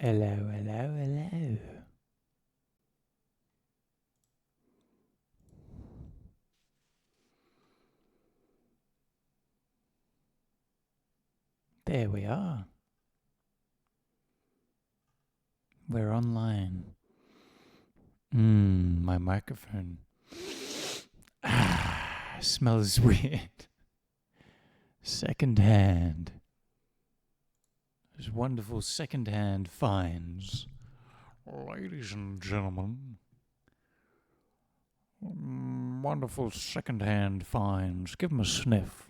Hello, hello, hello. There we are. We're online. My microphone. Smells weird. Secondhand. There's wonderful secondhand finds. Ladies and gentlemen. Wonderful secondhand finds. Give them a sniff.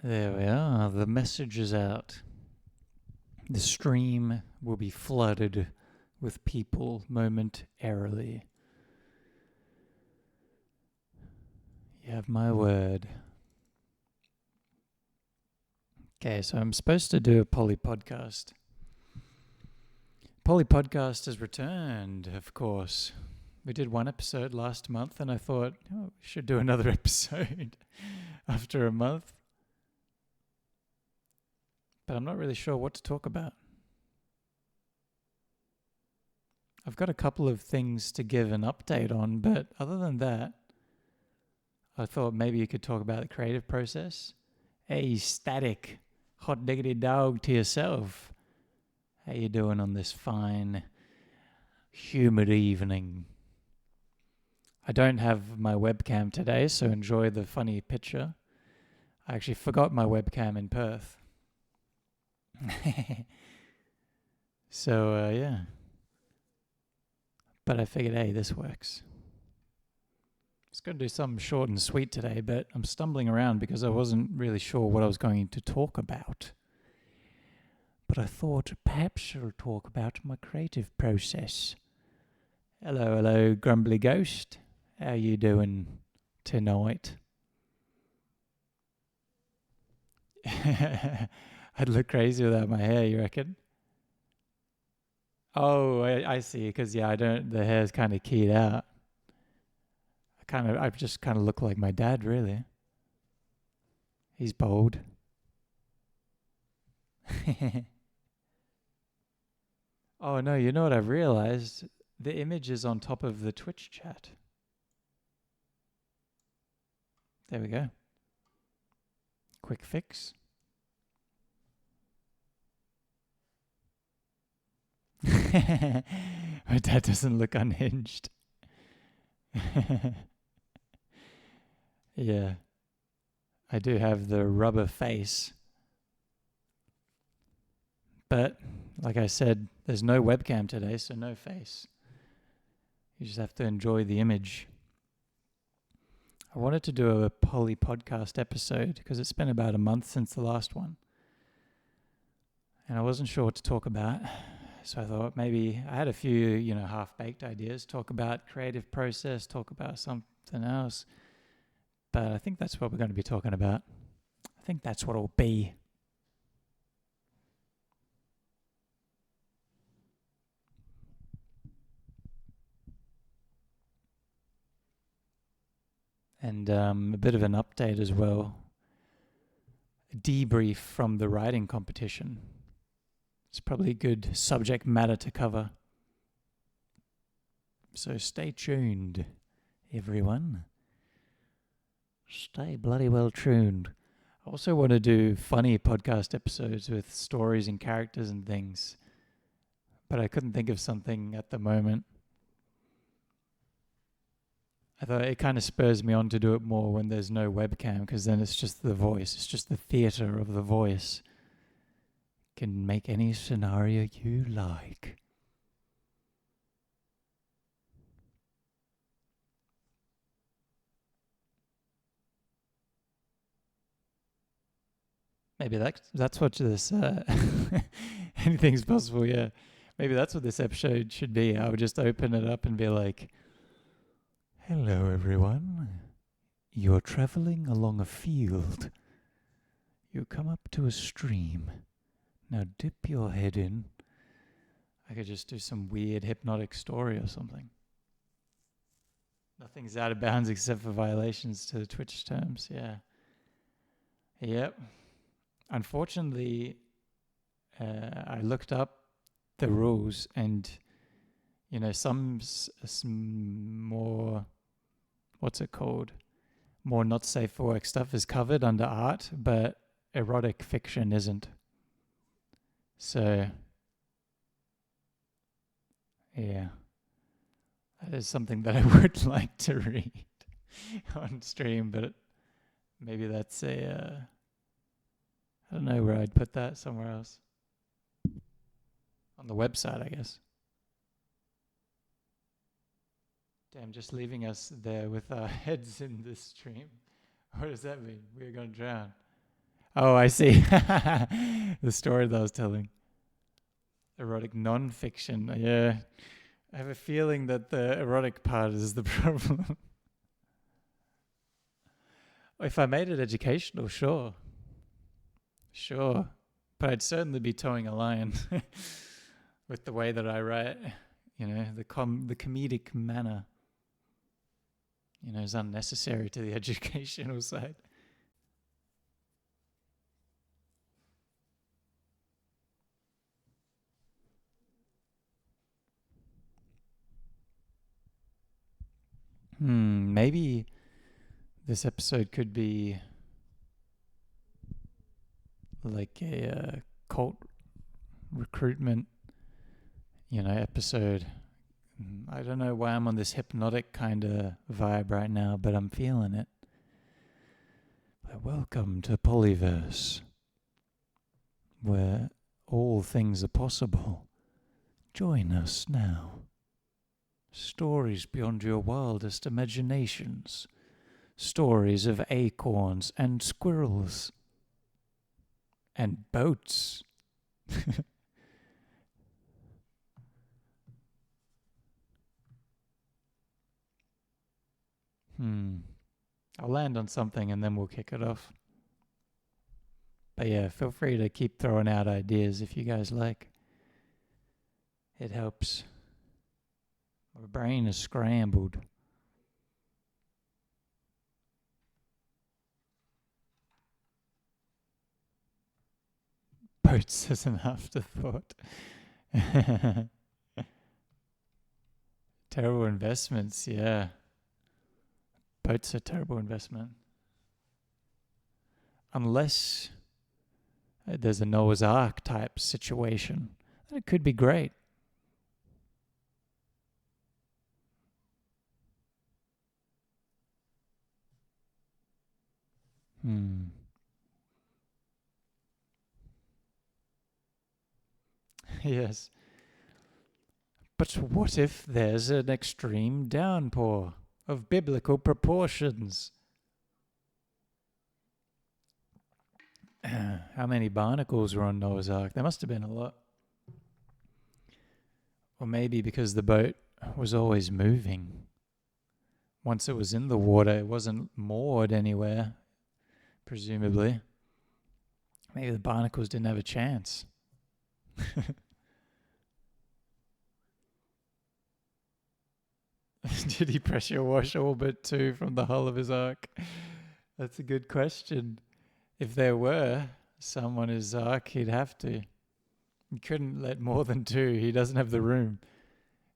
There we are. The message is out. The stream will be flooded with people momentarily. You have my word. Okay, so I'm supposed to do a poly podcast. Poly podcast has returned, of course. We did one episode last month, and I thought, we should do another episode after a month. But I'm not really sure what to talk about. I've got a couple of things to give an update on, but other than that, I thought maybe you could talk about the creative process. Hey, Static, hot diggity dog to yourself. How you doing on this fine, humid evening? I don't have my webcam today, so enjoy the funny picture. I actually forgot my webcam in Perth. So, yeah. But I figured, hey, this works. I was going to do something short and sweet today, but I'm stumbling around because I wasn't really sure what I was going to talk about. But I thought perhaps I'll talk about my creative process. Hello, Grumbly Ghost. How you doing tonight? I'd look crazy without my hair, you reckon? Oh, I see. Because the hair's kind of keyed out. I just kind of look like my dad, really. He's bald. Oh no, you know what I've realized? The image is on top of the Twitch chat. There we go. Quick fix. My dad doesn't look unhinged. Yeah. I do have the rubber face. But, like I said, there's no webcam today, so no face. You just have to enjoy the image. I wanted to do a poly podcast episode because it's been about a month since the last one. And I wasn't sure what to talk about. So I thought maybe I had a few, half-baked ideas. Talk about creative process, talk about something else. But I think that's what we're going to be talking about. I think that's what it'll be. And a bit of an update as well. A debrief from the writing competition. It's probably good subject matter to cover. So stay tuned, everyone. Stay bloody well tuned. I also want to do funny podcast episodes with stories and characters and things. But I couldn't think of something at the moment. I thought it kind of spurs me on to do it more when there's no webcam, because then it's just the voice. It's just the theater of the voice. Can make any scenario you like. Maybe that's what this anything's possible. Yeah, maybe that's what this episode should be. I would just open it up and be like, "Hello, everyone. You're traveling along a field. You come up to a stream. Now dip your head in." I could just do some weird hypnotic story or something. Nothing's out of bounds except for violations to the Twitch terms. Yeah. Yep. Unfortunately, I looked up the rules, and some more, what's it called? More not safe for work stuff is covered under art, but erotic fiction isn't. So, yeah, that is something that I would like to read on stream, but maybe that's I don't know where I'd put that, somewhere else. On the website, I guess. Damn, just leaving us there with our heads in this stream. What does that mean? We're going to drown. Oh, I see. The story that I was telling. Erotic non-fiction. Yeah. I have a feeling that the erotic part is the problem. If I made it educational, sure. Sure. But I'd certainly be towing a line with the way that I write. The comedic manner, is unnecessary to the educational side. Maybe this episode could be like a cult recruitment, episode. I don't know why I'm on this hypnotic kind of vibe right now, but I'm feeling it. But welcome to Polyverse, where all things are possible. Join us now. Stories beyond your wildest imaginations. Stories of acorns and squirrels. And boats. I'll land on something and then we'll kick it off. But yeah, feel free to keep throwing out ideas if you guys like. It helps. My brain is scrambled. Boats as an afterthought. Terrible investments, yeah. Boats are terrible investment. Unless there's a Noah's Ark type situation, then it could be great. Yes. But what if there's an extreme downpour of biblical proportions? How many barnacles were on Noah's Ark? There must have been a lot. Or maybe because the boat was always moving. Once it was in the water, it wasn't moored anywhere, presumably. Maybe the barnacles didn't have a chance. Did he pressure wash all but two from the hull of his ark? That's a good question. If there were some on his ark, he'd have to. He couldn't let more than two. He doesn't have the room.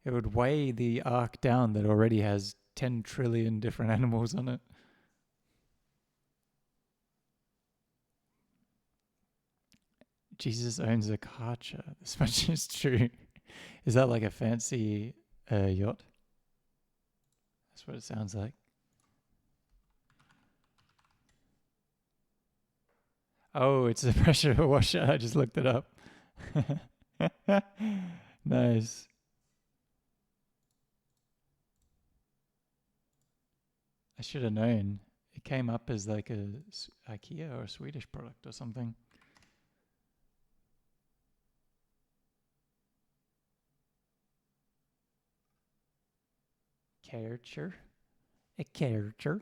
It would weigh the ark down that already has 10 trillion different animals on it. Jesus owns a Karcher. This much is true. Is that like a fancy yacht? That's what it sounds like. Oh, it's a pressure washer. I just looked it up. Nice. I should have known. It came up as like a IKEA or a Swedish product or something. character. A character.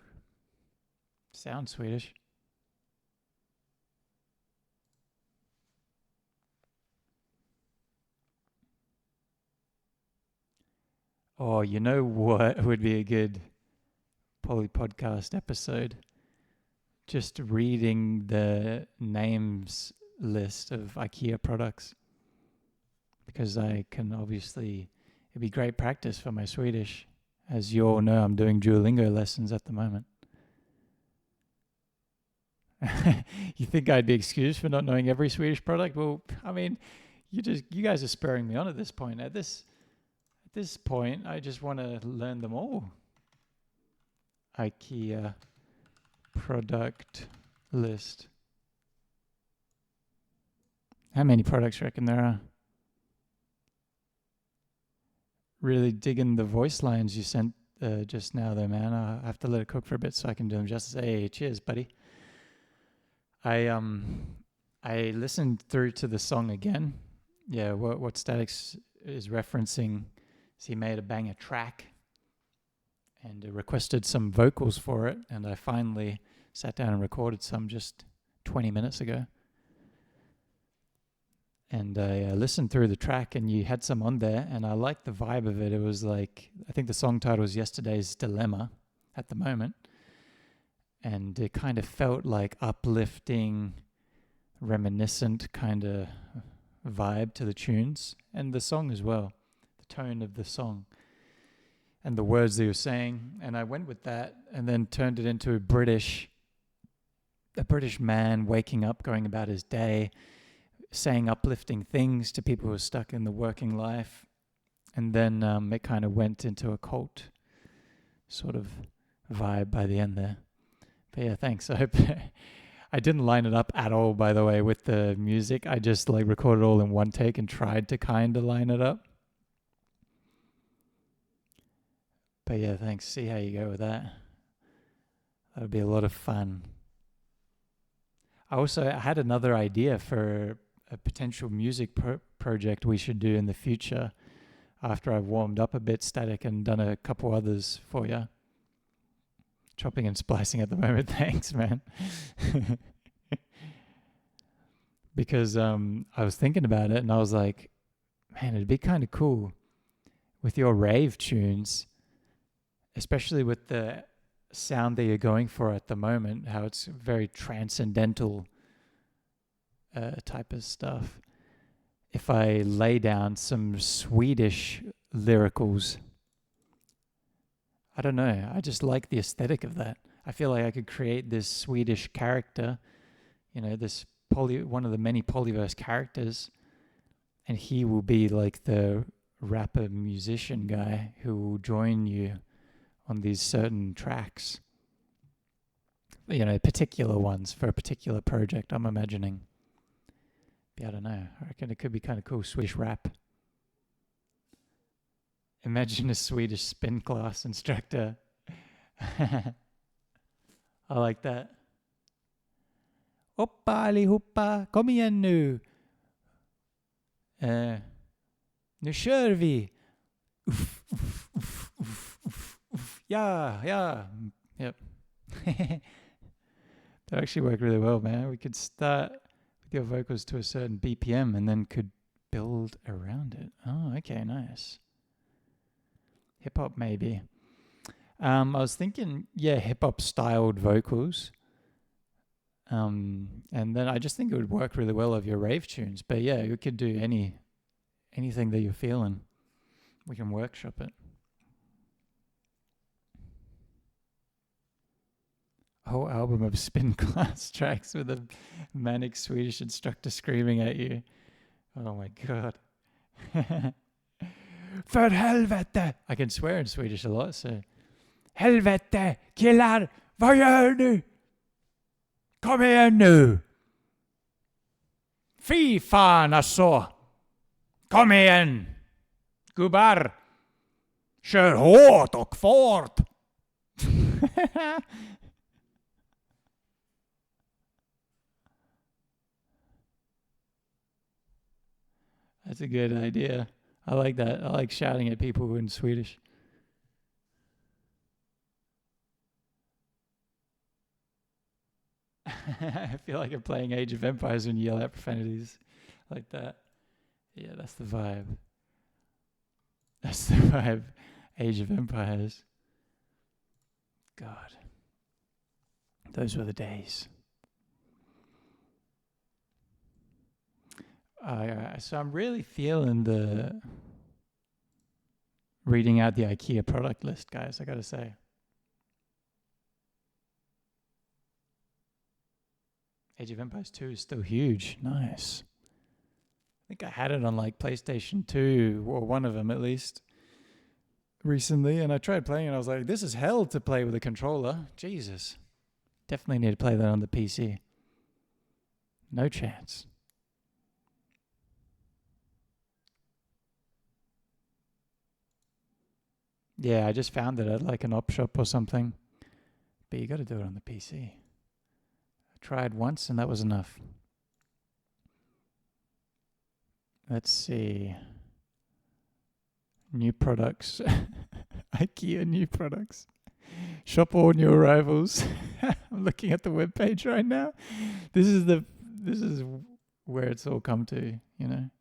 Sounds Swedish. Oh, you know what would be a good Poly podcast episode? Just reading the names list of IKEA products. Because I can obviously, it'd be great practice for my Swedish. As you all know, I'm doing Duolingo lessons at the moment. You think I'd be excused for not knowing every Swedish product? Well, I mean, you guys are spurring me on at this point. At this point, I just want to learn them all. IKEA product list. How many products do you reckon there are? Really digging the voice lines you sent just now, though, man. I have to let it cook for a bit so I can do them justice. Hey, cheers, buddy. I listened through to the song again. Yeah, what Statics is referencing is he made a banger track and requested some vocals for it, and I finally sat down and recorded some just 20 minutes ago. And I listened through the track, and you had some on there, and I liked the vibe of it. It was like, I think the song title was Yesterday's Dilemma at the moment. And it kind of felt like uplifting, reminiscent kind of vibe to the tunes and the song as well, the tone of the song and the words they were saying. And I went with that and then turned it into a British man waking up, going about his day, saying uplifting things to people who are stuck in the working life. And then it kind of went into a cult sort of vibe by the end there. But yeah, thanks. I hope I didn't line it up at all, by the way, with the music. I just like recorded all in one take and tried to kind of line it up. But yeah, thanks. See how you go with that. That'll be a lot of fun. I had another idea for a potential music project we should do in the future after I've warmed up a bit, Static, and done a couple others for you. Chopping and splicing at the moment. Thanks, man. Because I was thinking about it and I was like, man, it'd be kind of cool with your rave tunes, especially with the sound that you're going for at the moment, how it's very transcendental type of stuff. If I lay down some Swedish lyricals, I don't know, I just like the aesthetic of that. I feel like I could create this Swedish character, this one of the many polyverse characters, and he will be like the rapper musician guy who will join you on these certain tracks. Particular ones for a particular project, I'm imagining. But I don't know. I reckon it could be kind of cool. Swedish rap. Imagine a Swedish spin class instructor. I like that. Hoppa allihopa, kom igen nu. Nu kör vi. Uff, uff, uff, uff, uff, uff. Yeah. Yep. That actually worked really well, man. We could start with your vocals to a certain BPM and then could build around it. Oh, okay, nice. Hip-hop, maybe. I was thinking, hip-hop styled vocals. And then I just think it would work really well of your rave tunes. But yeah, you could do anything that you're feeling. We can workshop it. A whole album of spin class tracks with a manic Swedish instructor screaming at you. Oh my god. För helvete! I can swear in Swedish a lot, so. Helvete! Killar! Vad gör du? Kom igen nu! Fy fan alltså! Kom igen! Gubbar! Kör hårt och fort! That's a good idea. I like that. I like shouting at people in Swedish. I feel like I'm playing Age of Empires when you yell out profanities like that. Yeah, that's the vibe. That's the vibe. Age of Empires. God. Those were the days. So I'm really feeling the reading out the IKEA product list, guys, I gotta say. Age of Empires 2 is still huge. Nice. I think I had it on like PlayStation 2, or one of them at least, recently, and I tried playing it. I was like, this is hell to play with a controller. Jesus. Definitely need to play that on the PC. No chance. Yeah, I just found it at like an op shop or something. But you got to do it on the PC. I tried once and that was enough. Let's see. New products. IKEA new products. Shop all new arrivals. I'm looking at the webpage right now. This is where it's all come to, you know.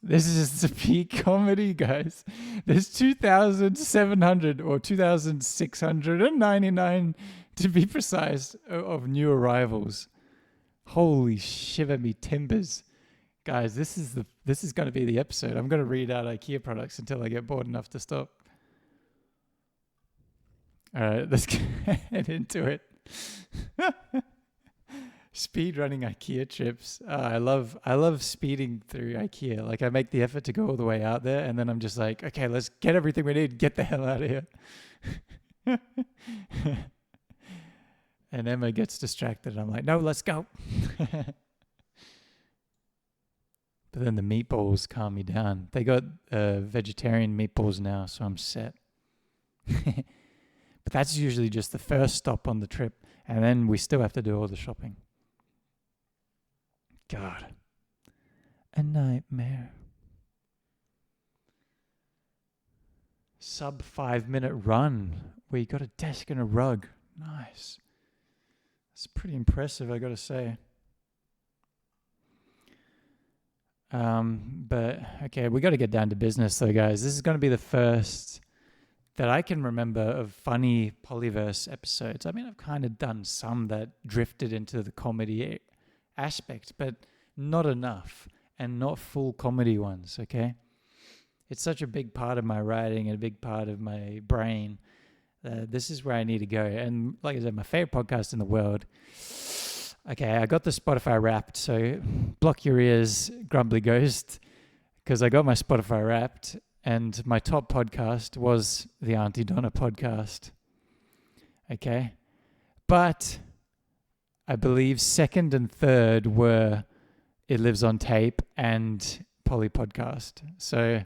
This is the peak comedy, guys. There's 2,700 or 2,699 to be precise of new arrivals. Holy shiver me timbers. Guys, this is going to be the episode. I'm going to read out IKEA products until I get bored enough to stop. All right, let's get into it. Speed running IKEA trips. I love speeding through IKEA. Like, I make the effort to go all the way out there, and then I'm just like, okay, let's get everything we need. Get the hell out of here. And Emma gets distracted. I'm like, no, let's go. But then the meatballs calm me down. They got vegetarian meatballs now, so I'm set. But that's usually just the first stop on the trip, and then we still have to do all the shopping. God. A nightmare. Sub 5-minute run where you got a desk and a rug. Nice. That's pretty impressive, I gotta say. But okay, we got to get down to business though, guys. This is going to be the first that I can remember of funny Polyverse episodes. I mean, I've kind of done some that drifted into the comedy aspect, but not enough, and not full comedy ones, okay? It's such a big part of my writing and a big part of my brain. This is where I need to go. And like I said, my favorite podcast in the world. Okay, I got the Spotify Wrapped, so block your ears, Grumbly Ghost, because I got my Spotify Wrapped, and my top podcast was the Auntie Donna podcast. Okay, but I believe second and third were It Lives on Tape and Polly Podcast. So,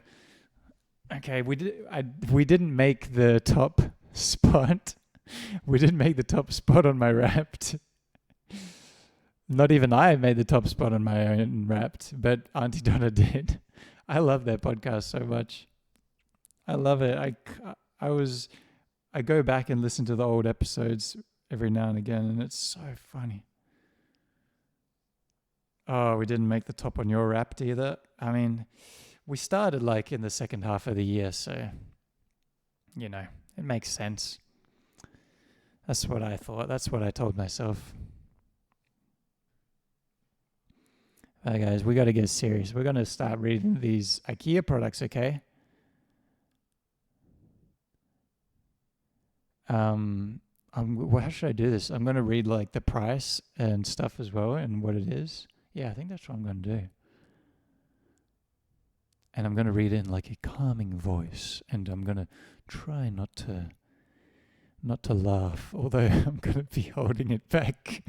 okay, we didn't make the top spot. We didn't make the top spot on my Wrapped. Not even I made the top spot on my own Wrapped, but Auntie Donna did. I love that podcast so much. I love it. I go back and listen to the old episodes every now and again, and it's so funny. Oh, we didn't make the top on your Wrapped either. I mean, we started like in the second half of the year, so, you know, it makes sense. That's what I thought. That's what I told myself. Alright, guys, we got to get serious. We're going to start reading these IKEA products, okay? How should I do this? I'm going to read like the price and stuff as well and what it is. Yeah, I think that's what I'm going to do. And I'm going to read it in like a calming voice, and I'm going to try not to laugh, although I'm going to be holding it back.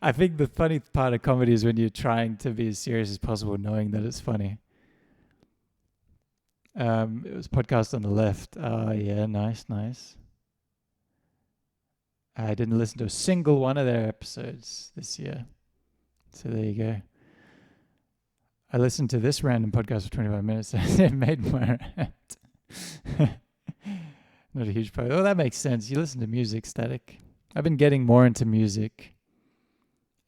I think the funny part of comedy is when you're trying to be as serious as possible, knowing that it's funny. It was Podcast on the Left. Yeah, nice. I didn't listen to a single one of their episodes this year. So there you go. I listened to this random podcast for 25 minutes and it made my rant. Not a huge part. Oh, that makes sense. You listen to music, static. I've been getting more into music.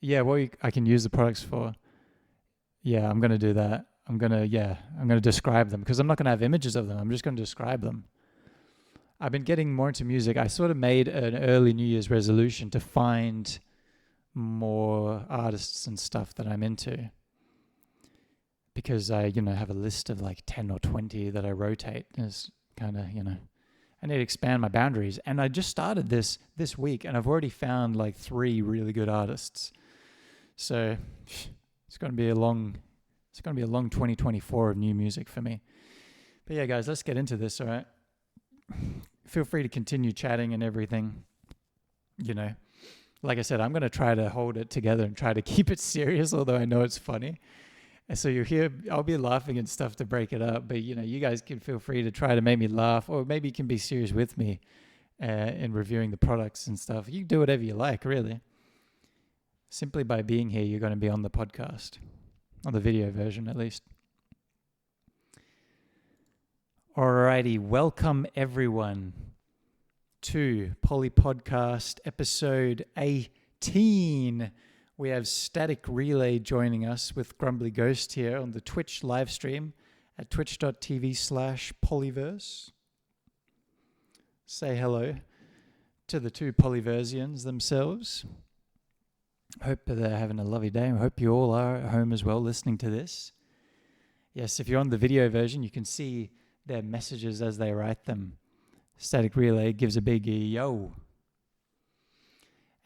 Yeah, I can use the products for. Yeah, I'm going to do that. I'm going to describe them because I'm not going to have images of them. I'm just going to describe them. I've been getting more into music. I sort of made an early New Year's resolution to find more artists and stuff that I'm into, because I, have a list of like 10 or 20 that I rotate. It's kind of, I need to expand my boundaries. And I just started this week, and I've already found like 3 really good artists. So it's going to be a long 2024 of new music for me. But yeah, guys, let's get into this, all right? Feel free to continue chatting and everything. Like I said, I'm going to try to hold it together and try to keep it serious, although I know it's funny. And so you'll hear, I'll be laughing and stuff to break it up, but you guys can feel free to try to make me laugh, or maybe you can be serious with me in reviewing the products and stuff. You can do whatever you like, really. Simply by being here, you're going to be on the podcast, on the video version at least. Alrighty, welcome everyone to Poly Podcast episode 18. We have Static Relay joining us with Grumbly Ghost here on the Twitch live stream at twitch.tv/Polyverse. Say hello to the 2 Polyversians themselves. Hope they're having a lovely day. I hope you all are at home as well listening to this. Yes, if you're on the video version, you can see their messages as they write them. Static Relay gives a big yo.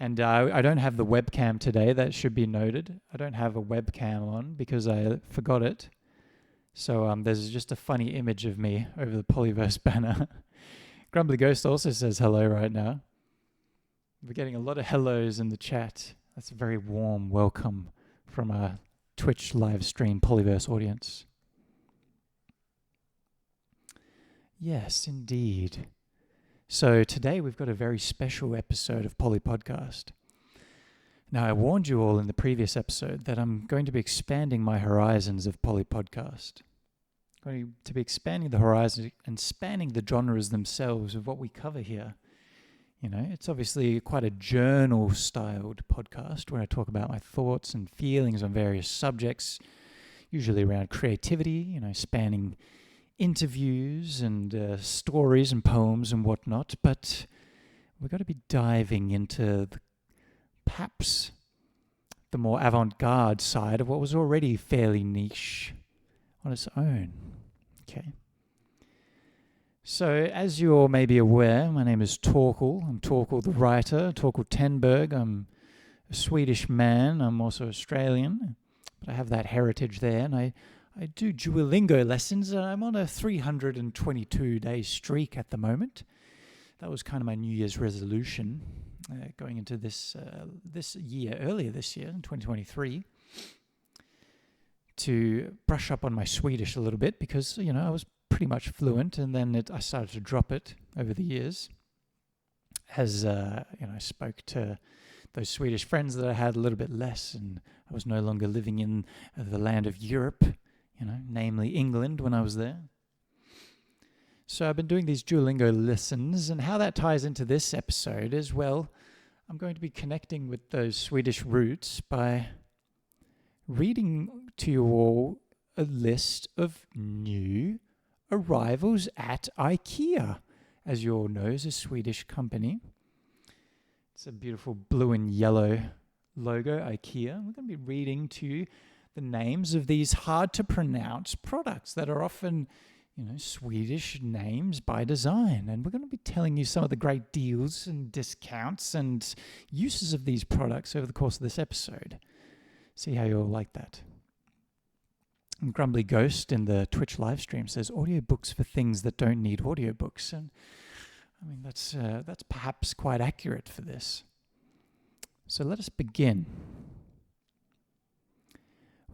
And I don't have the webcam today. That should be noted. I don't have a webcam on because I forgot it. So there's just a funny image of me over the Polyverse banner. Grumbly Ghost also says hello right now. We're getting a lot of hellos in the chat. That's a very warm welcome from our Twitch live stream Polyverse audience. Yes, indeed. So today we've got a very special episode of Poly Podcast. Now, I warned you all in the previous episode that I'm going to be expanding my horizons of Poly Podcast. I'm going to be expanding the horizons and spanning the genres themselves of what we cover here. It's obviously quite a journal-styled podcast where I talk about my thoughts and feelings on various subjects, usually around creativity, spanning interviews and stories and poems and whatnot, but we've got to be diving into perhaps the more avant-garde side of what was already fairly niche on its own. Okay. So, as you all may be aware, my name is Torkel. I'm Torkel the writer, Torkel Tenberg. I'm a Swedish man. I'm also Australian, but I have that heritage there, and I do Duolingo lessons. I'm on a 322-day streak at the moment. That was kind of my New Year's resolution going into this year, earlier this year, in 2023, to brush up on my Swedish a little bit because, I was pretty much fluent, and then I started to drop it over the years as, I spoke to those Swedish friends that I had a little bit less, and I was no longer living in the land of Europe, namely England when I was there. So I've been doing these Duolingo lessons, and how that ties into this episode is, well, I'm going to be connecting with those Swedish roots by reading to you all a list of new arrivals at IKEA. As you all know, is a Swedish company. It's a beautiful blue and yellow logo, IKEA. We're going to be reading to you the names of these hard-to-pronounce products that are often, Swedish names by design. And we're going to be telling you some of the great deals and discounts and uses of these products over the course of this episode. See how you all like that. And Grumbly Ghost in the Twitch live stream says, audiobooks for things that don't need audiobooks. And I mean, that's perhaps quite accurate for this. So let us begin.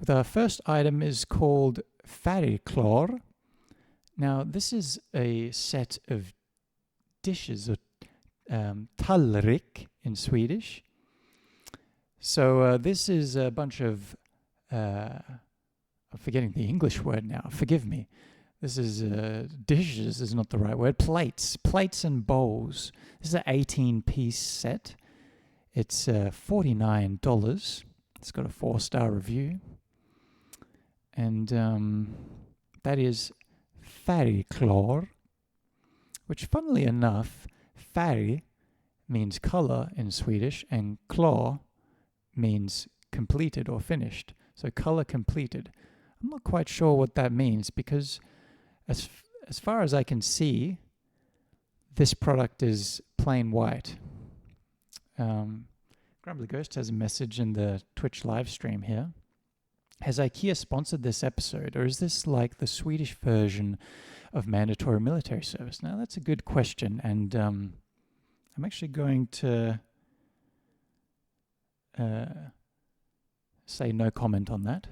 With our first item is called Färgklar. Now, this is a set of dishes, or tallrik in Swedish. So this is a bunch of, I'm forgetting the English word now, forgive me. This is, dishes is not the right word, plates and bowls. This is an 18-piece set. It's $49. It's got a 4-star review. And that is färgklar, which funnily enough, färg means color in Swedish, and klar means completed or finished. So color completed. I'm not quite sure what that means because as far as I can see, this product is plain white. Grumbly Ghost has a message in the Twitch live stream here. Has IKEA sponsored this episode, or is this like the Swedish version of mandatory military service? Now, that's a good question, and I'm actually going to say no comment on that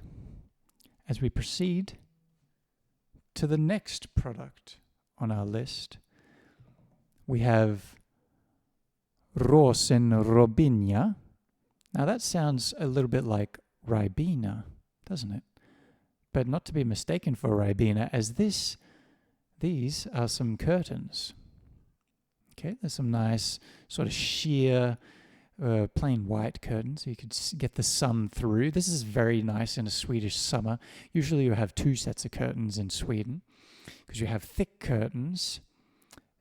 as we proceed to the next product on our list. We have Rosenrobinja. Now that sounds a little bit like Ribena, doesn't it? But not to be mistaken for Ribena, as these are some curtains. Okay, there's some nice sort of sheer, plain white curtains. You could get the sun through. This is very nice in a Swedish summer. Usually you have 2 sets of curtains in Sweden because you have thick curtains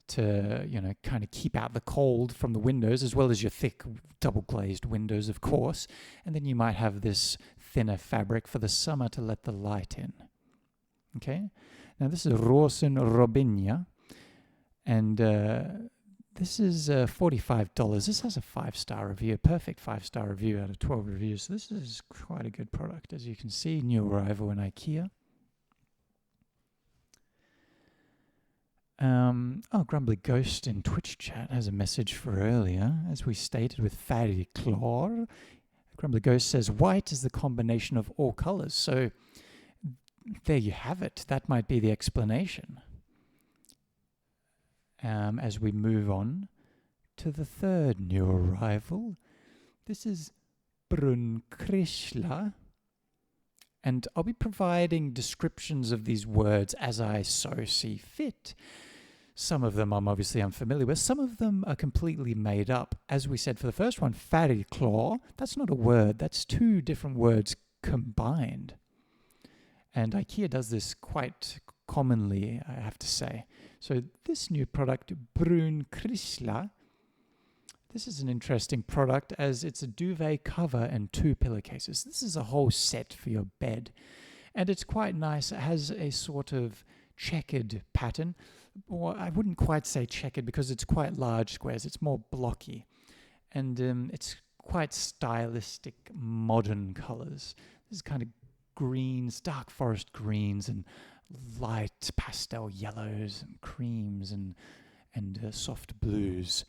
to, kind of keep out the cold from the windows, as well as your thick double glazed windows, of course. And then you might have this thinner fabric for the summer to let the light in. Okay? Now this is Rosenrobinja, and this is $45. This has a 5-star review, a perfect 5-star review out of 12 reviews. So this is quite a good product, as you can see. New arrival in IKEA. Grumbly Ghost in Twitch chat has a message for earlier. As we stated with färgklar, Grumbly Ghost says white is the combination of all colors. So there you have it. That might be the explanation. As we move on to the third new arrival, this is Brunkrisla, and I'll be providing descriptions of these words as I so see fit. Some of them I'm obviously unfamiliar with. Some of them are completely made up. As we said for the first one, färgklar, that's not a word. That's 2 different words combined. And IKEA does this quite commonly, I have to say. So this new product, Brunkrisla, this is an interesting product as it's a duvet cover and 2 pillowcases. This is a whole set for your bed. And it's quite nice. It has a sort of checkered pattern. Or I wouldn't quite say checkered because it's quite large squares. It's more blocky. And it's quite stylistic, modern colors. This is kind of greens, dark forest greens, and light pastel yellows and creams and soft blues.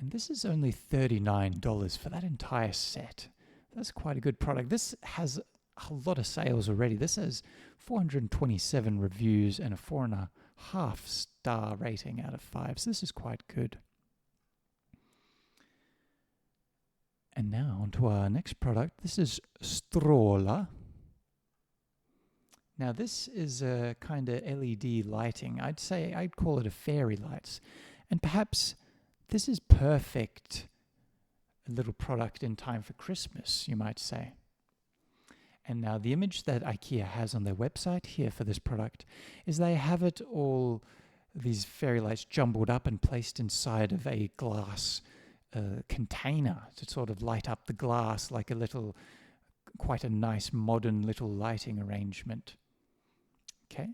And this is only $39 for that entire set. That's quite a good product. This has a lot of sales already. This has 427 reviews and a 4.5-star rating out of 5. So this is quite good. And now on to our next product. This is Stråla. Now this is a kind of LED lighting. I'd call it a fairy lights. And perhaps this is perfect, a little product in time for Christmas, you might say. And now the image that IKEA has on their website here for this product is they have it all, these fairy lights jumbled up and placed inside of a glass container to sort of light up the glass like a little, quite a nice modern little lighting arrangement. Okay,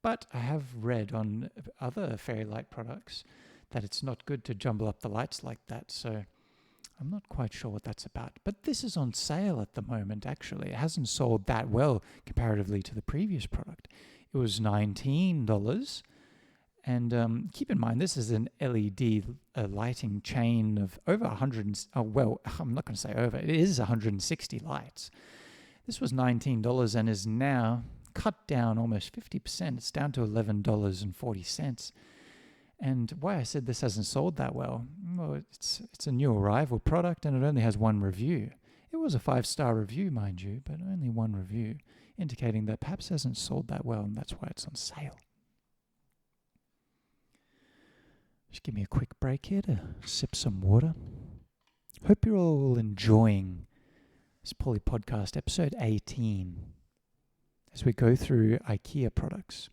but I have read on other fairy light products that it's not good to jumble up the lights like that, so I'm not quite sure what that's about. But this is on sale at the moment, actually. It hasn't sold that well comparatively to the previous product. It was $19, and keep in mind, this is an LED lighting chain of over 100, I'm not going to say over, it is 160 lights. This was $19 and is now cut down almost 50%. It's down to $11.40. And why I said this hasn't sold that well, it's a new arrival product and it only has 1 review. It was a 5-star review, mind you, but only 1 review, indicating that perhaps it hasn't sold that well, and that's why it's on sale. Just give me a quick break here to sip some water. Hope you're all enjoying this Poly Podcast, episode 18, as we go through IKEA products.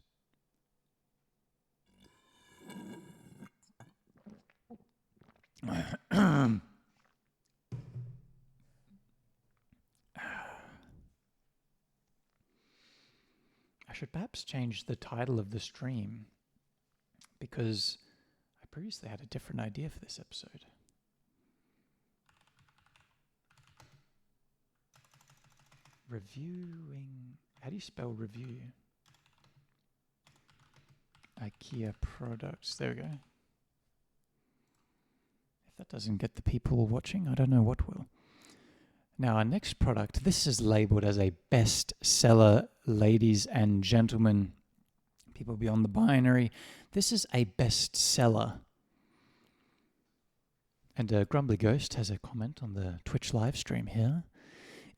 I should perhaps change the title of the stream because I previously had a different idea for this episode. Reviewing. How do you spell review? IKEA products. There we go. If that doesn't get the people watching, I don't know what will. Now, our next product, this is labeled as a bestseller, ladies and gentlemen, people beyond the binary. This is a bestseller. And Grumbly Ghost has a comment on the Twitch live stream here.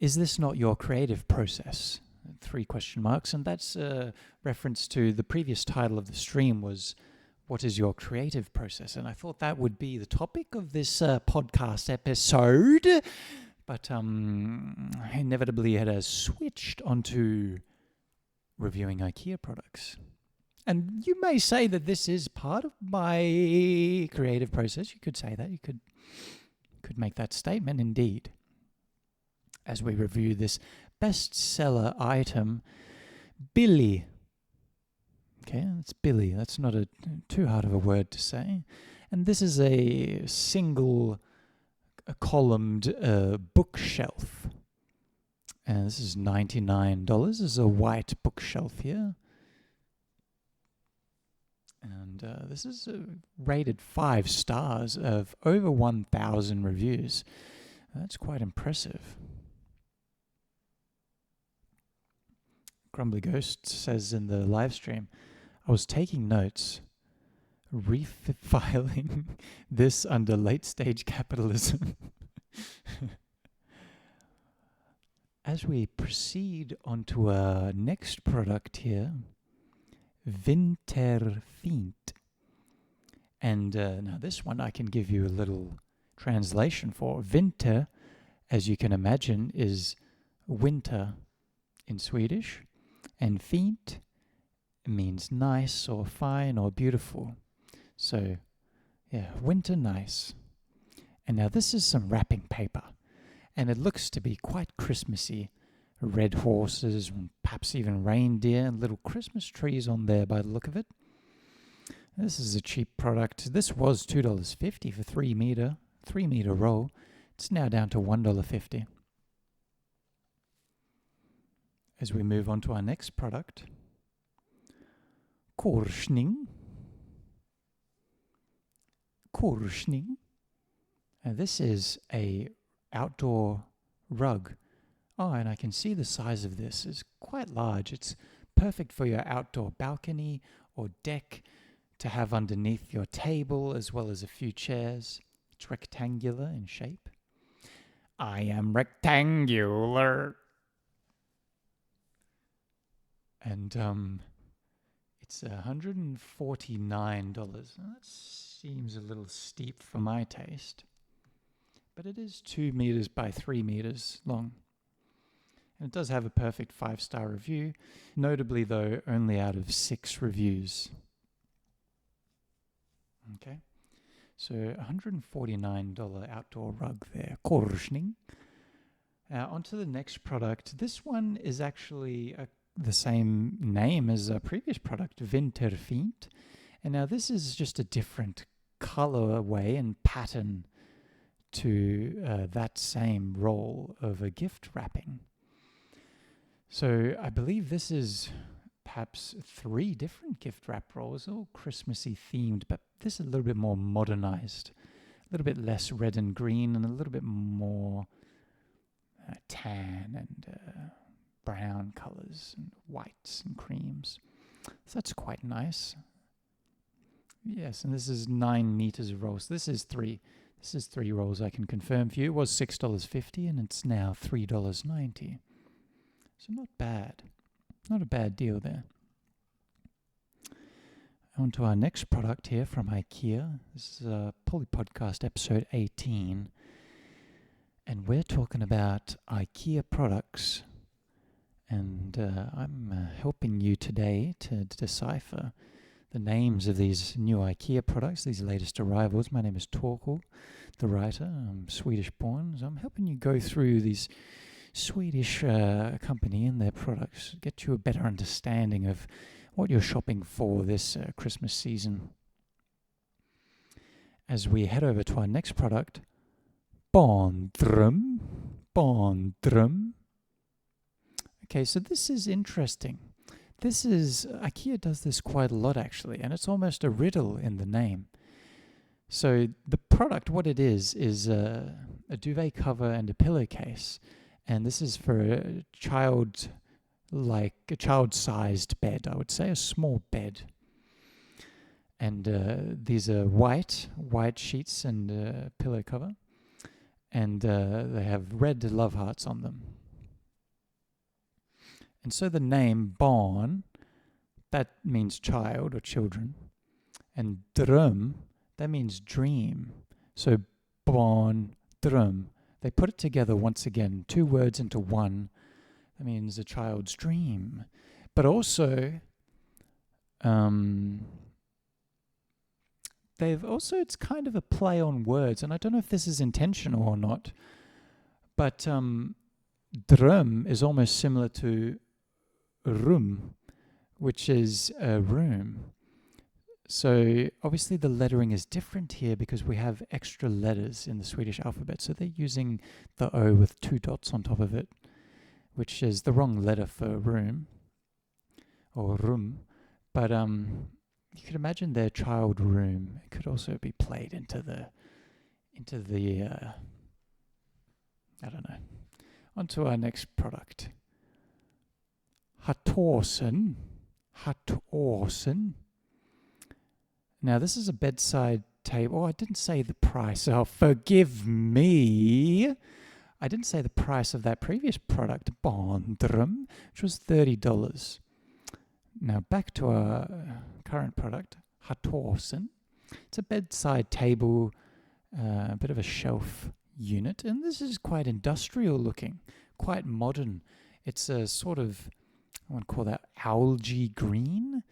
Is this not your creative process? 3 question marks. And that's a reference to the previous title of the stream was, what is your creative process? And I thought that would be the topic of this podcast episode. But inevitably it has switched onto reviewing IKEA products. And you may say that this is part of my creative process. You could say that. You could make that statement, indeed. As we review this bestseller item, Billy. Okay, that's Billy. That's not too hard of a word to say. And this is a single columned bookshelf. And this is $99. This is a white bookshelf here. And this is rated 5 stars of over 1,000 reviews. That's quite impressive. Grumbly Ghost says in the live stream, I was taking notes, refiling this under late stage capitalism. As we proceed onto our next product here, Vinterfint. And now this one I can give you a little translation for. Vinter, as you can imagine, is winter in Swedish. And fint means nice or fine or beautiful. So, yeah, winter nice. And now this is some wrapping paper. And it looks to be quite Christmassy. Red horses, and perhaps even reindeer, and little Christmas trees on there by the look of it. This is a cheap product. This was $2.50 for 3 meter roll. It's now down to $1.50. As we move on to our next product, Korsning. And this is a outdoor rug. Oh, and I can see the size of this is quite large. It's perfect for your outdoor balcony or deck to have underneath your table, as well as a few chairs. It's rectangular in shape. I am rectangular. And it's $149. That seems a little steep for my taste. But it is 2 meters by 3 meters long. And it does have a perfect 5-star review. Notably, though, only out of 6 reviews. Okay. So $149 outdoor rug there. Korsning. Now, on to the next product. This one is actually the same name as a previous product, Vinterfint. And now this is just a different colorway and pattern to that same roll of a gift wrapping. So I believe this is perhaps 3 different gift wrap rolls, all Christmassy themed, but this is a little bit more modernized, a little bit less red and green, and a little bit more tan and brown colors and whites and creams. So that's quite nice. Yes, and this is 9 meters of rolls. This is 3 rolls, I can confirm for you. It was $6.50 and it's now $3.90. So not bad. Not a bad deal there. On to our next product here from IKEA. This is Poly Podcast episode 18. And we're talking about IKEA products. And I'm helping you today to decipher the names of these new IKEA products, these latest arrivals. My name is Torkel, the writer. I'm Swedish born, so I'm helping you go through these Swedish company and their products, get you a better understanding of what you're shopping for this Christmas season. As we head over to our next product, Bondrum. Okay, so this is interesting. IKEA does this quite a lot actually, and it's almost a riddle in the name. So the product, what it is a duvet cover and a pillowcase, and this is for a child-sized bed, I would say, a small bed. And these are white sheets and pillow cover, and they have red love hearts on them. And so the name Barn, that means child or children, and Drum, that means dream. So Barn, Drum, they put it together once again, two words into one. That means a child's dream. But also, it's kind of a play on words, and I don't know if this is intentional or not, but Drum is almost similar to Rum, which is a room. So obviously the lettering is different here because we have extra letters in the Swedish alphabet. So they're using the O with two dots on top of it, which is the wrong letter for room or rum. But you could imagine their child room. It could also be played into the I don't know. On to our next product. Hattorsen. Now this is a bedside table. Oh, I didn't say the price. Oh, forgive me. I didn't say the price of that previous product, Bondrum, which was $30. Now back to our current product, Hattorsen. It's a bedside table, a bit of a shelf unit, and this is quite industrial looking, quite modern. It's a sort of, I want to call that algae green,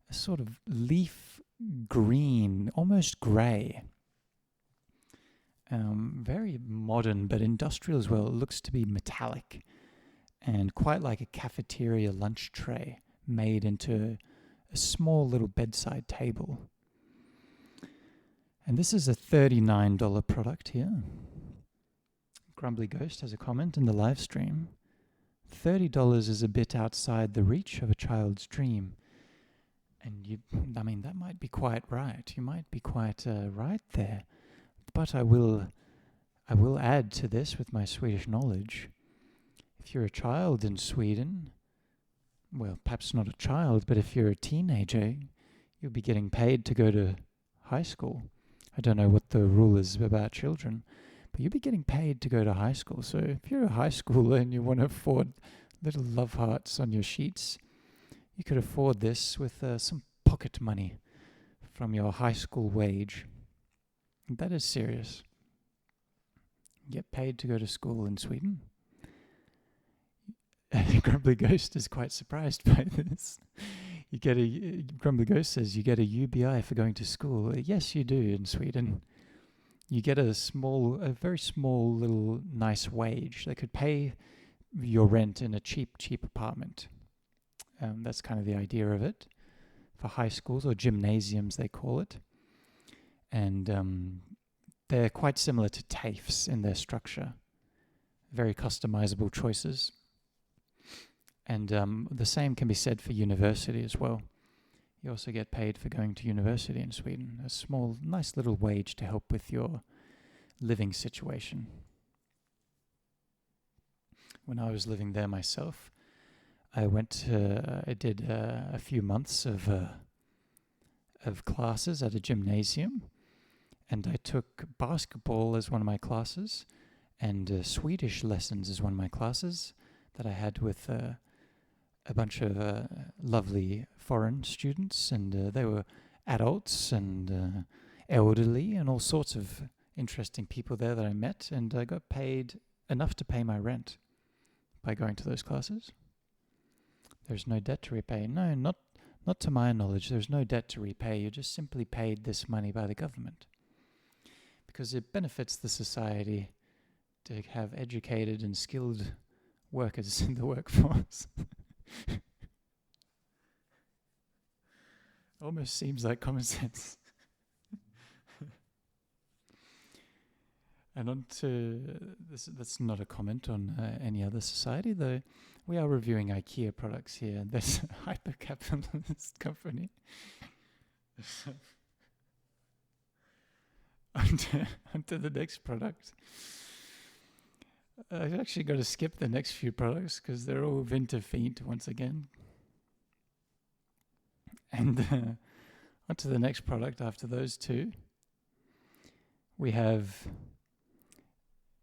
a sort of leaf green, almost grey. Very modern, but industrial as well. It looks to be metallic and quite like a cafeteria lunch tray made into a small little bedside table. And this is a $39 product here. Grumbly Ghost has a comment in the live stream. $30 is a bit outside the reach of a child's dream. And that might be quite right. You might be quite right there. But I will add to this with my Swedish knowledge. If you're a child in Sweden, well, perhaps not a child, but if you're a teenager, you'll be getting paid to go to high school. I don't know what the rule is about children, but you'll be getting paid to go to high school. So if you're a high schooler and you want to afford little love hearts on your sheets, you could afford this with some pocket money from your high school wage. That is serious. You get paid to go to school in Sweden. Grumbly Ghost is quite surprised by this. Grumbly Ghost says you get a UBI for going to school. Yes, you do in Sweden. You get a very small little nice wage. They could pay your rent in a cheap apartment. That's kind of the idea of it for high schools, or gymnasiums they call it. And they're quite similar to TAFEs in their structure. Very customizable choices. And the same can be said for university as well. You also get paid for going to university in Sweden. A small, nice little wage to help with your living situation. When I was living there myself, I did a few months of classes at a gymnasium, and I took basketball as one of my classes, and Swedish lessons as one of my classes that I had with a bunch of lovely foreign students, and they were adults and elderly and all sorts of interesting people there that I met, and I got paid enough to pay my rent by going to those classes. There's no debt to repay. No, not to my knowledge. There's no debt to repay. You're just simply paid this money by the government because it benefits the society to have educated and skilled workers in the workforce. Almost seems like common sense. And on to this, that's not a comment on any other society, though we are reviewing IKEA products here. That's a hyper-capitalist company. onto the next product. I've actually got to skip the next few products because they're all Winterfeed once again. And onto the next product after those two. We have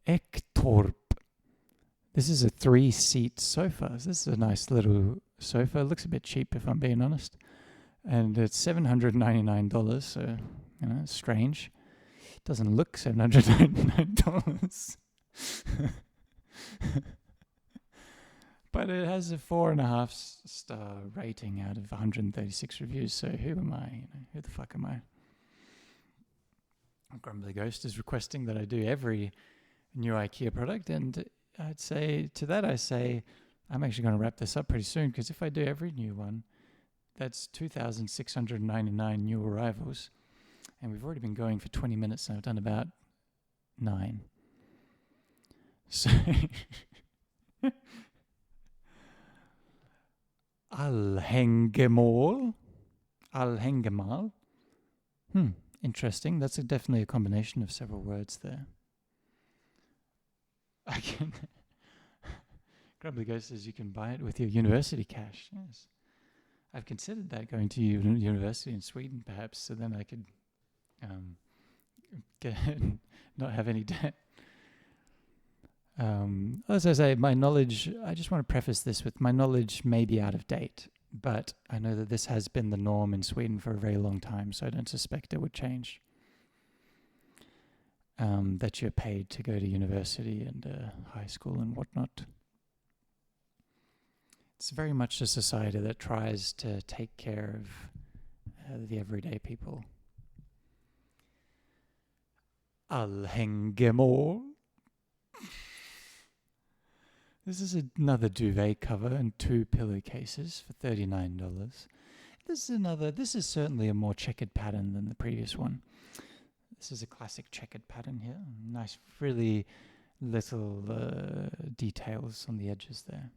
Ektorp. This is a 3-seat sofa. This is a nice little sofa. It looks a bit cheap if I'm being honest. And it's $799, so, it's strange. It doesn't look $799. But it has a 4.5 star rating out of 136 reviews, so who am I? Who the fuck am I? Grumbly Ghost is requesting that I do every new IKEA product, and I'd say to that I'm actually going to wrap this up pretty soon, because if I do every new one, that's 2,699 new arrivals, and we've already been going for 20 minutes and I've done about 9. So Alhengemal. Interesting. That's definitely a combination of several words there. Grumbly Ghost says you can buy it with your university cash. Yes. I've considered that, going to university in Sweden perhaps, so then I could not have any debt. As I say, my knowledge, I just want to preface this with my knowledge may be out of date, but I know that this has been the norm in Sweden for a very long time, so I don't suspect it would change. That you're paid to go to university and high school and whatnot. It's very much a society that tries to take care of the everyday people. Alhengemål. This is another duvet cover and 2 pillowcases for $39. This is certainly a more checkered pattern than the previous one. This is a classic checkered pattern here. Nice, really little details on the edges there.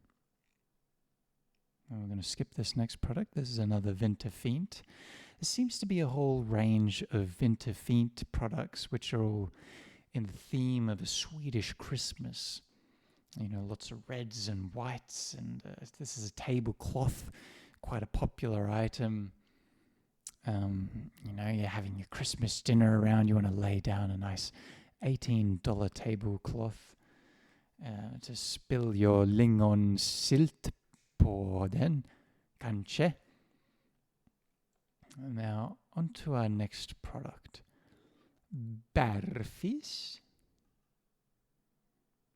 And we're going to skip this next product. This is another Winterfeed. There seems to be a whole range of Winterfeed products which are all in the theme of a Swedish Christmas. Lots of reds and whites, and this is a tablecloth, quite a popular item. You're having your Christmas dinner around, you want to lay down a nice $18 tablecloth to spill your lingonsylt på den, kanske. Now, on to our next product. Bärfis.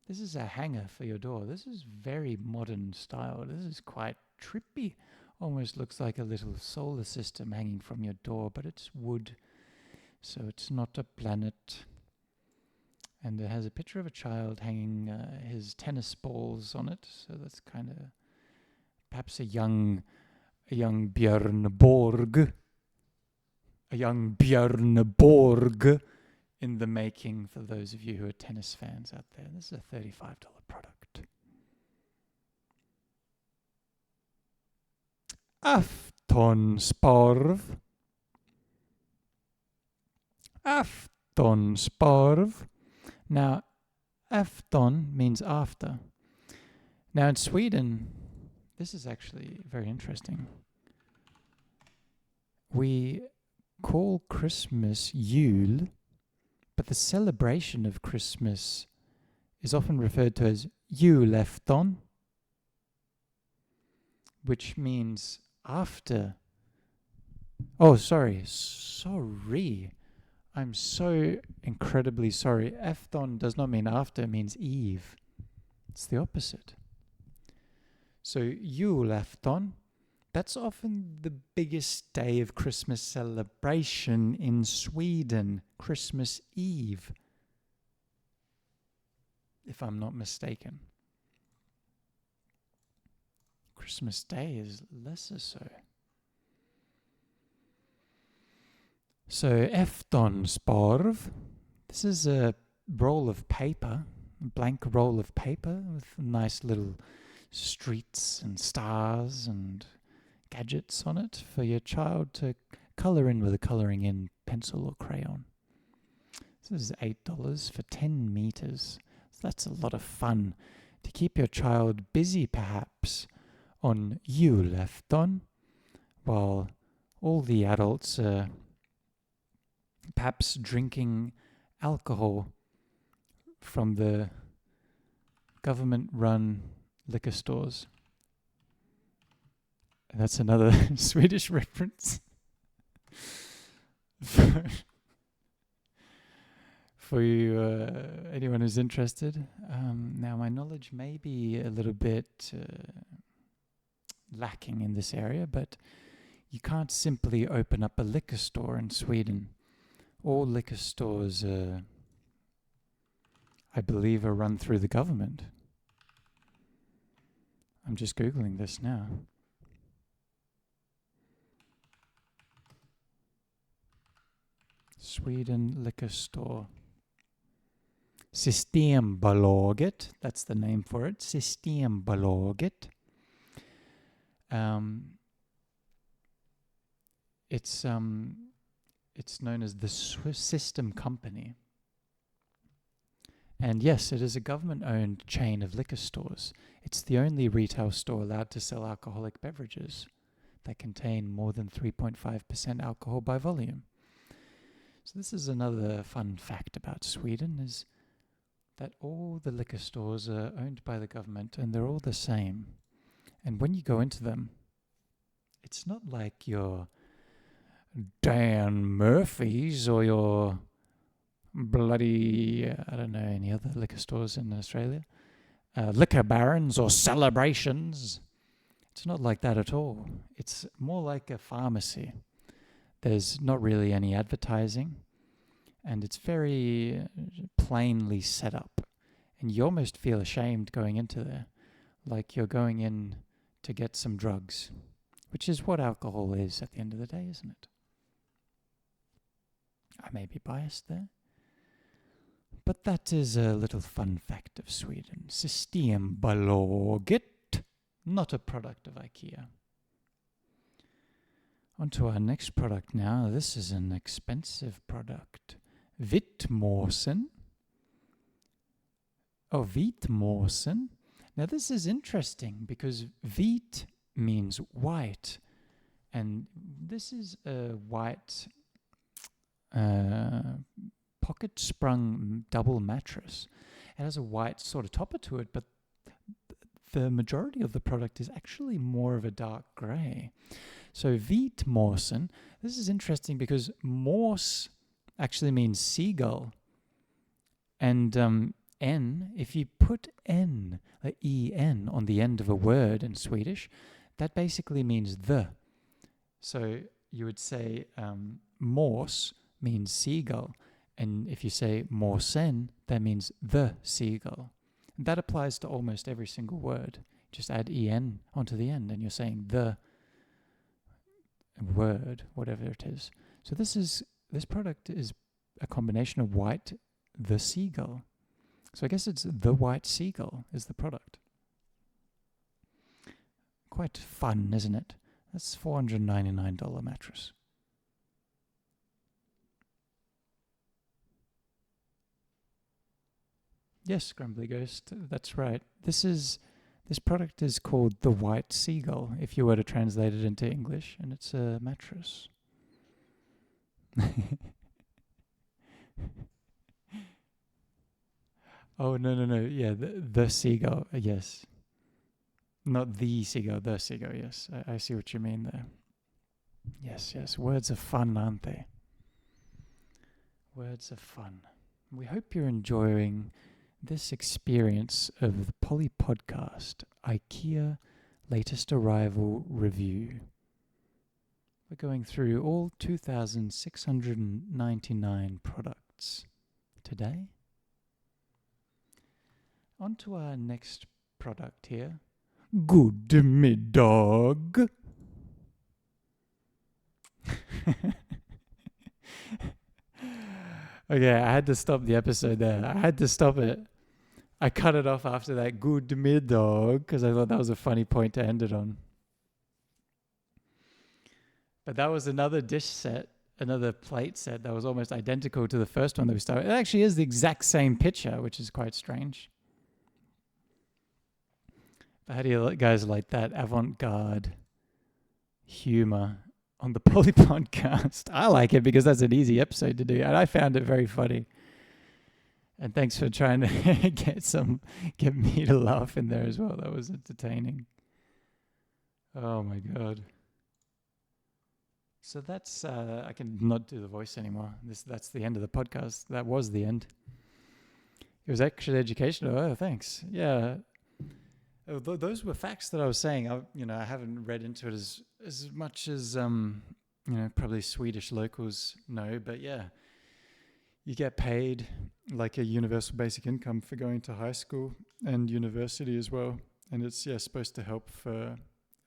This is a hanger for your door. This is very modern style. This is quite trippy. Almost looks like a little solar system hanging from your door, but it's wood, so it's not a planet. And it has a picture of a child hanging his tennis balls on it, so that's kind of perhaps a young Björn Borg. A young Björn Borg in the making for those of you who are tennis fans out there. This is a $35 product. Aftonsparv. Aftonsparv. Now, afton means after. Now in Sweden, this is actually very interesting. We call Christmas jul, but the celebration of Christmas is often referred to as julafton, which means after. Oh, sorry. I'm so incredibly sorry. Afton does not mean after, it means eve. It's the opposite. So julafton, that's often the biggest day of Christmas celebration in Sweden. Christmas Eve, if I'm not mistaken. Christmas Day is lesser so. So Eftonsparv, this is a roll of paper, a blank roll of paper with nice little streets and stars and gadgets on it for your child to colour in with a colouring in pencil or crayon. This is $8 for 10 metres. So that's a lot of fun to keep your child busy perhaps on julafton while all the adults are perhaps drinking alcohol from the government-run liquor stores. And that's another Swedish reference for you, anyone who's interested. Now, my knowledge may be a little bit lacking in this area, but you can't simply open up a liquor store in Sweden. All liquor stores, I believe, are run through the government. I'm just Googling this now. Sweden liquor store. Systembolaget, that's the name for it. Systembolaget. It's known as the Swiss System Company. And yes, it is a government-owned chain of liquor stores. It's the only retail store allowed to sell alcoholic beverages that contain more than 3.5% alcohol by volume. So this is another fun fact about Sweden, is that all the liquor stores are owned by the government and they're all the same. And when you go into them, it's not like your Dan Murphy's or your bloody, I don't know, any other liquor stores in Australia. Liquor barons or celebrations. It's not like that at all. It's more like a pharmacy. There's not really any advertising, and it's very plainly set up. And you almost feel ashamed going into there, like you're going in to get some drugs, which is what alcohol is at the end of the day, isn't it? I may be biased there. But that is a little fun fact of Sweden. Systembolaget, not a product of IKEA. On to our next product now. This is an expensive product. Vitmosen. Oh, vitmosen. Now this is interesting because vit means white. And this is a white pocket sprung double mattress. It has a white sort of topper to it, but the majority of the product is actually more of a dark grey. So vitmosen, this is interesting because mors actually means seagull. And N, if you put N, E-N, on the end of a word in Swedish, that basically means the. So you would say mors means seagull. And if you say morsen, that means the seagull. And that applies to almost every single word. Just add en onto the end and you're saying the word, whatever it is. So this product is a combination of white, the seagull. So I guess it's the white seagull is the product. Quite fun, isn't it? That's $499 mattress. Yes, Grumbly Ghost, that's right. This product is called the White Seagull, if you were to translate it into English, and it's a mattress. Oh, no. Yeah, the seagull, yes. Not the seagull, the seagull, yes. I see what you mean there. Yes. Words are fun, aren't they? Words of fun. We hope you're enjoying this experience of the Poly Podcast IKEA latest arrival review. We're going through all 2,699 products today. On to our next product here. Good middag. Okay, I had to stop the episode there. I had to stop it. I cut it off after that good middag because I thought that was a funny point to end it on. But that was another dish set, another plate set that was almost identical to the first one that we started. It actually is the exact same picture, which is quite strange. But how do you guys like that avant-garde humor on the Poly Podcast? I like it because that's an easy episode to do, and I found it very funny. And thanks for trying to get me to laugh in there as well. That was entertaining. Oh my god. So that's I can not do the voice anymore. That's the end of the podcast. That was the end. It was actually educational. Oh, thanks. Yeah. Those were facts that I was saying. I haven't read into it as much as probably Swedish locals know, but yeah, you get paid like a universal basic income for going to high school and university as well, and it's supposed to help for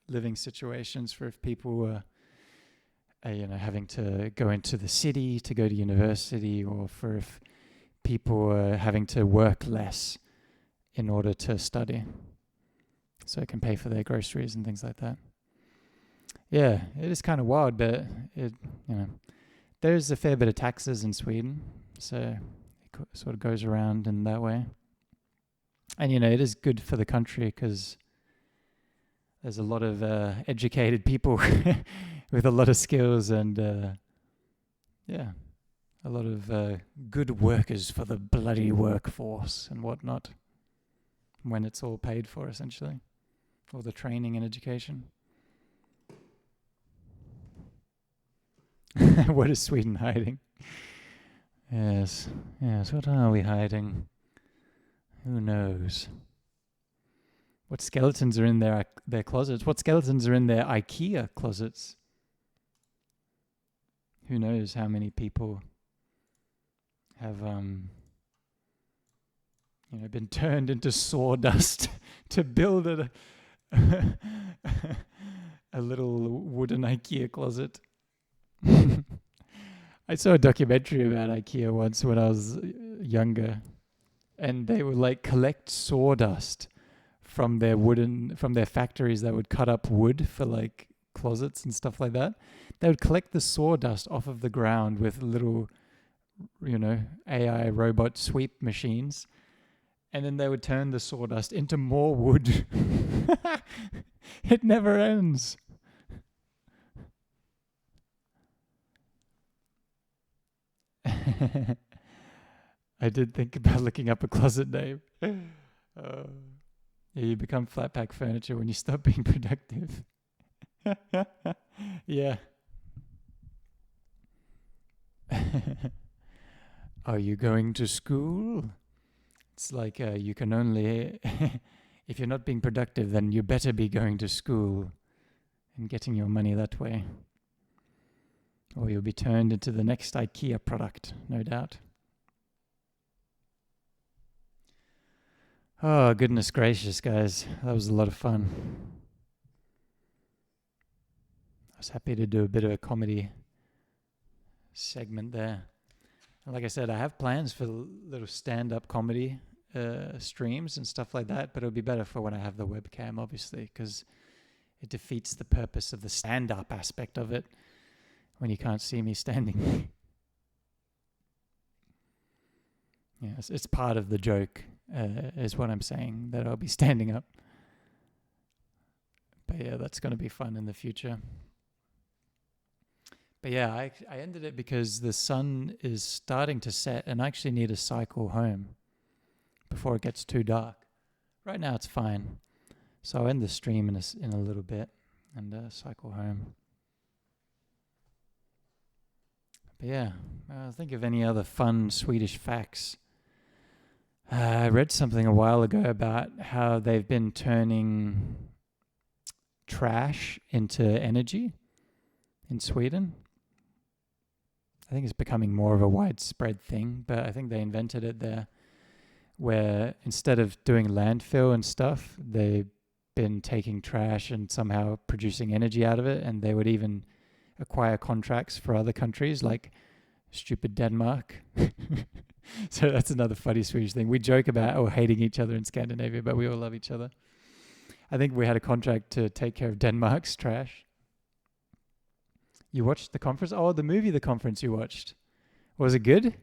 living situations for if people were having to go into the city to go to university, or for if people were having to work less in order to study. So it can pay for their groceries and things like that. Yeah, it is kind of wild, but there's a fair bit of taxes in Sweden, so it sort of goes around in that way. And it is good for the country because there's a lot of educated people with a lot of skills and a lot of good workers for the bloody workforce and whatnot, when it's all paid for, essentially. All the training and education. What is Sweden hiding? Yes, what are we hiding? Who knows? What skeletons are in their closets? What skeletons are in their IKEA closets? Who knows how many people have been turned into sawdust to build a little wooden IKEA closet. I saw a documentary about IKEA once when I was younger, and they would collect sawdust from their factories that would cut up wood for closets and stuff like that. They would collect the sawdust off of the ground with little, AI robot sweep machines, and then they would turn the sawdust into more wood. It never ends. I did think about looking up a closet name. You become flat pack furniture when you stop being productive. Yeah. Are you going to school? It's like you can only... if you're not being productive, then you better be going to school and getting your money that way. Or you'll be turned into the next IKEA product, no doubt. Oh, goodness gracious, guys. That was a lot of fun. I was happy to do a bit of a comedy segment there. And like I said, I have plans for little stand-up comedy streams and stuff like that, but it'll be better for when I have the webcam, obviously, because it defeats the purpose of the stand-up aspect of it when you can't see me standing. Yes, it's part of the joke, is what I'm saying, that I'll be standing up. But yeah, that's going to be fun in the future. But yeah, I ended it because the sun is starting to set and I actually need to cycle home before it gets too dark. Right now it's fine. So I'll end the stream in a little bit and cycle home. But yeah, think of any other fun Swedish facts. I read something a while ago about how they've been turning trash into energy in Sweden. I think it's becoming more of a widespread thing, but I think they invented it there, where instead of doing landfill and stuff, they've been taking trash and somehow producing energy out of it, and they would even acquire contracts for other countries like stupid Denmark. So that's another funny Swedish thing. We joke about hating each other in Scandinavia, but we all love each other. I think we had a contract to take care of Denmark's trash. You watched the conference? Oh, the movie, The Conference you watched. Was it good?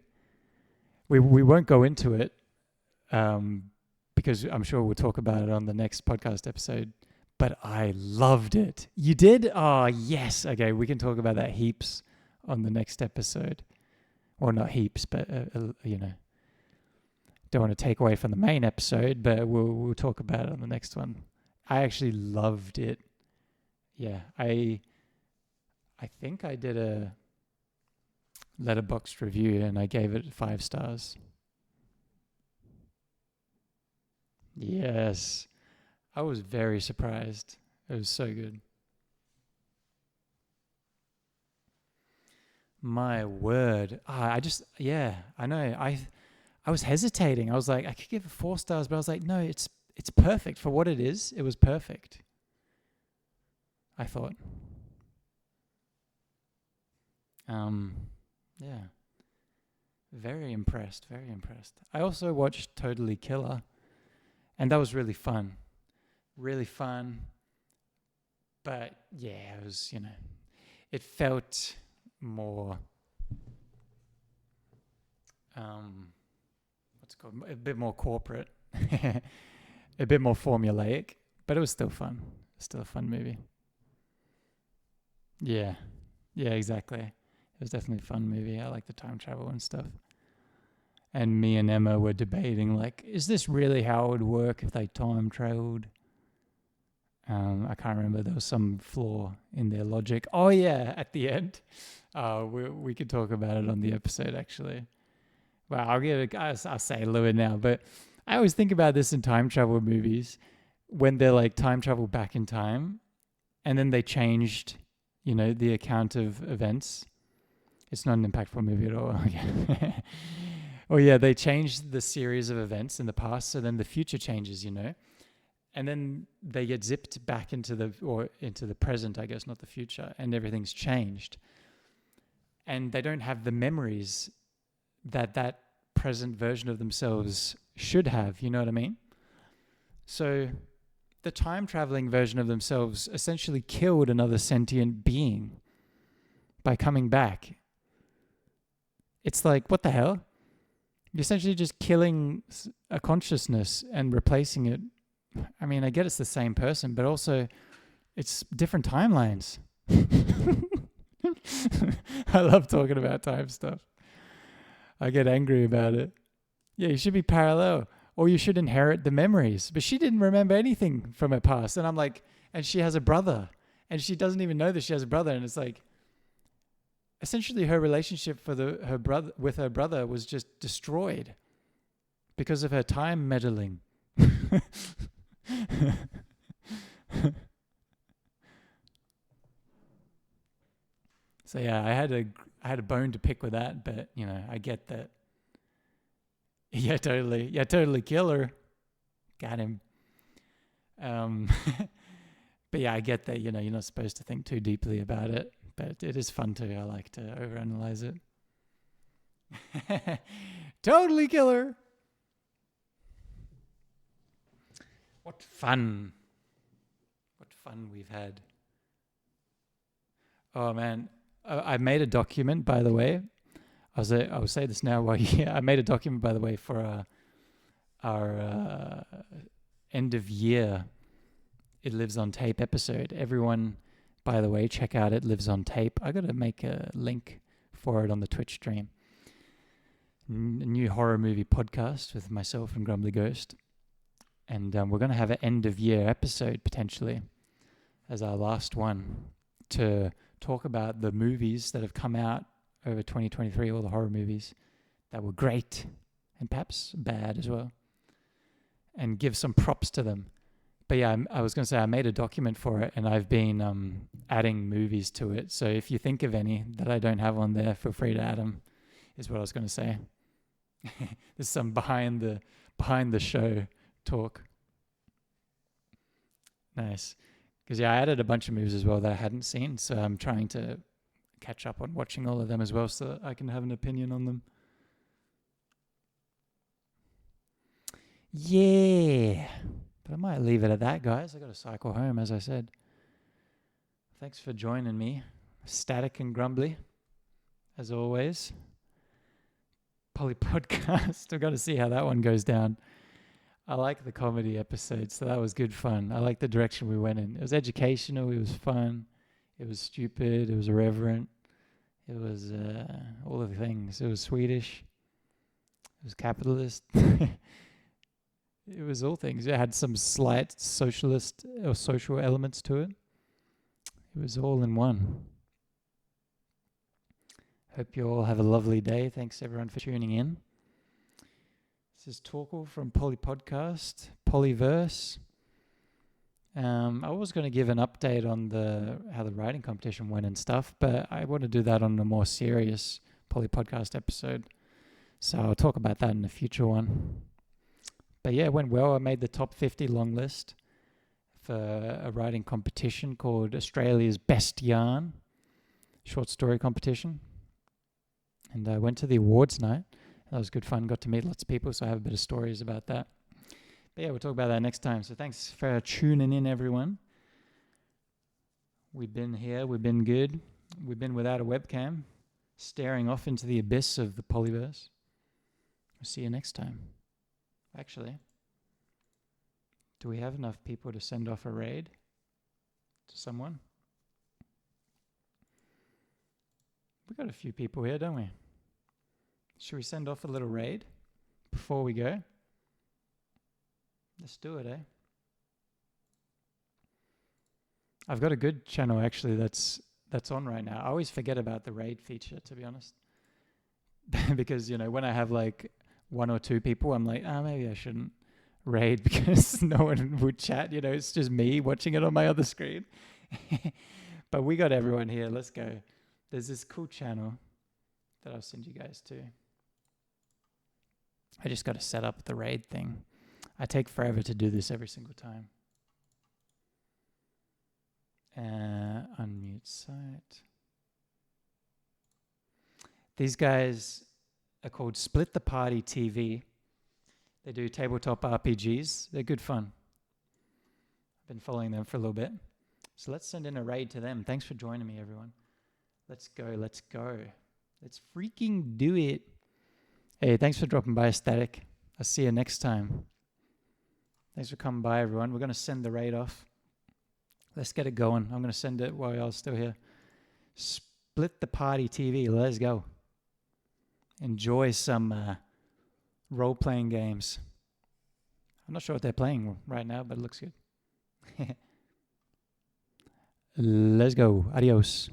We won't go into it because I'm sure we'll talk about it on the next podcast episode. But I loved it. You did? Oh, yes. Okay, we can talk about that heaps on the next episode. Well, not heaps, but, don't want to take away from the main episode, but we'll talk about it on the next one. I actually loved it. Yeah, I think I did a Letterboxd review and I gave it 5 stars. Yes. I was very surprised. It was so good. My word. I know. I was hesitating. I was like, I could give it 4 stars, but I was like, no, it's perfect for what it is. It was perfect, I thought. Yeah. Very impressed. I also watched Totally Killer, and that was really fun. Really fun. But yeah, it was, it felt more, what's it called? A bit more corporate, a bit more formulaic, but it was still fun. Still a fun movie. Yeah, exactly. It was definitely a fun movie. I like the time travel and stuff. And me and Emma were debating, like, is this really how it would work if they time traveled? I can't remember. There was some flaw in their logic. Oh, yeah, at the end. We could talk about it on the episode, actually. Well, I'll say a little bit now, but I always think about this in time travel movies when they're like time travel back in time and then they changed, the account of events. It's not an impactful movie at all. Oh, yeah, they changed the series of events in the past, so then the future changes, and then they get zipped back into the present, I guess, not the future, and everything's changed. And they don't have the memories that present version of themselves should have, you know what I mean? So the time-traveling version of themselves essentially killed another sentient being by coming back. It's like, what the hell? You're essentially just killing a consciousness and replacing it. I mean, I get it's the same person, but also it's different timelines. I love talking about time stuff. I get angry about it. Yeah, you should be parallel, or you should inherit the memories. But she didn't remember anything from her past. And I'm like, and she has a brother, and she doesn't even know that she has a brother. And it's like, essentially her relationship with her brother was just destroyed because of her time meddling. So yeah, I had a bone to pick with that, but I get that. Yeah, totally killer. Got him. But yeah, I get that, you're not supposed to think too deeply about it, but it is fun too. I like to overanalyze it. Totally killer. What fun we've had. Oh man, I made a document, by the way. I'll say this now. I made a document, by the way, for our end of year It Lives on Tape episode. Everyone, by the way, check out It Lives on Tape. I got to make a link for it on the Twitch stream. A new horror movie podcast with myself and Grumbly Ghost. And we're going to have an end of year episode potentially as our last one to talk about the movies that have come out over 2023, all the horror movies that were great and perhaps bad as well, and give some props to them. But yeah, I was going to say I made a document for it, and I've been adding movies to it. So if you think of any that I don't have on there, feel free to add them, is what I was going to say. There's some behind the show talk. Nice. Because yeah, I added a bunch of movies as well that I hadn't seen, so I'm trying to catch up on watching all of them as well so that I can have an opinion on them. Yeah. But I might leave it at that, guys. I got to cycle home, as I said. Thanks for joining me. Static and grumbly, as always. Poly podcast. I've got to see how that one goes down. I like the comedy episode, so that was good fun. I like the direction we went in. It was educational. It was fun. It was stupid. It was irreverent. It was all of the things. It was Swedish. It was capitalist. It was all things. It had some slight socialist or social elements to it. It was all in one. Hope you all have a lovely day. Thanks everyone for tuning in. This is Torkel from Poly Podcast, Polyverse. I was going to give an update on how the writing competition went and stuff, but I want to do that on a more serious Poly Podcast episode. So I'll talk about that in a future one. But yeah, it went well. I made the top 50 long list for a writing competition called Australia's Best Yarn short story competition. And I went to the awards night. That was good fun. Got to meet lots of people, so I have a bit of stories about that. But yeah, we'll talk about that next time. So thanks for tuning in, everyone. We've been here. We've been good. We've been without a webcam, staring off into the abyss of the polyverse. We'll see you next time. Actually, do we have enough people to send off a raid to someone? We got a few people here, don't we? Should we send off a little raid before we go? Let's do it, eh? I've got a good channel actually that's on right now. I always forget about the raid feature, to be honest. Because, when I have like one or two people, I'm like, maybe I shouldn't raid because no one would chat. It's just me watching it on my other screen. But we got everyone here. Let's go. There's this cool channel that I'll send you guys to. I just got to set up the raid thing. I take forever to do this every single time. Unmute site. These guys are called Split the Party TV. They do tabletop RPGs. They're good fun. I've been following them for a little bit. So let's send in a raid to them. Thanks for joining me, everyone. Let's go. Let's freaking do it. Hey, thanks for dropping by, Static. I'll see you next time. Thanks for coming by, everyone. We're going to send the raid off. Let's get it going. I'm going to send it while y'all still here. Split the Party TV. Let's go. Enjoy some role-playing games. I'm not sure what they're playing right now, but it looks good. Let's go. Adios.